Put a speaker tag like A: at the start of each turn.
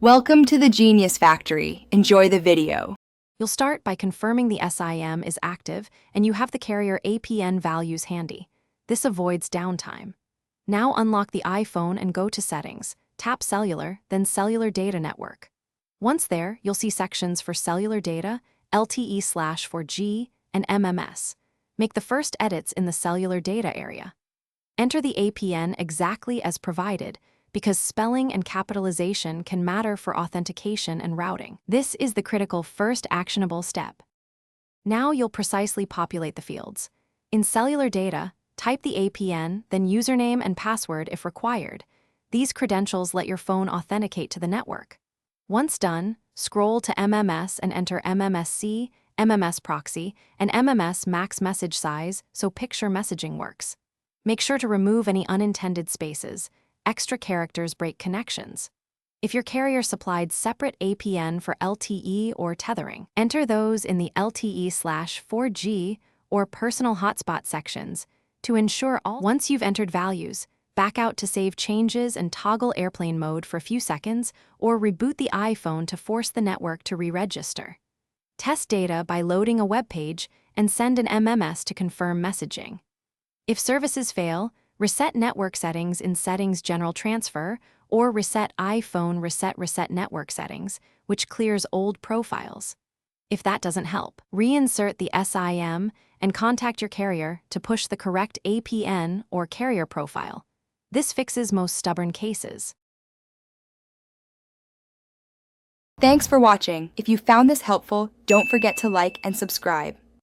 A: Welcome to the Genius Factory. Enjoy the video.
B: You'll start by confirming the SIM is active and you have the carrier APN values handy. This avoids downtime. Now unlock the iPhone and go to Settings. Tap Cellular, then Cellular Data Network. Once there, you'll see sections for cellular data, LTE/4G, and MMS. Make the first edits in the cellular data area. Enter the APN exactly as provided, because spelling and capitalization can matter for authentication and routing. This is the critical first actionable step. Now you'll precisely populate the fields. In cellular data, type the APN, then username and password if required. These credentials let your phone authenticate to the network. Once done, scroll to MMS and enter MMSC, MMS proxy, and MMS max message size so picture messaging works. Make sure to remove any unintended spaces. Extra characters break connections. If your carrier supplied separate APN for LTE or tethering, enter those in the LTE/4G or personal hotspot sections to ensure all. Once you've entered values, back out to save changes and toggle airplane mode for a few seconds or reboot the iPhone to force the network to re-register. Test data by loading a web page and send an MMS to confirm messaging. If services fail, reset network settings in Settings General Transfer or reset iPhone Reset Network Settings, which clears old profiles. If that doesn't help, reinsert the SIM and contact your carrier to push the correct APN or carrier profile. This fixes most stubborn cases.
A: Thanks for watching. If you found this helpful, don't forget to like and subscribe.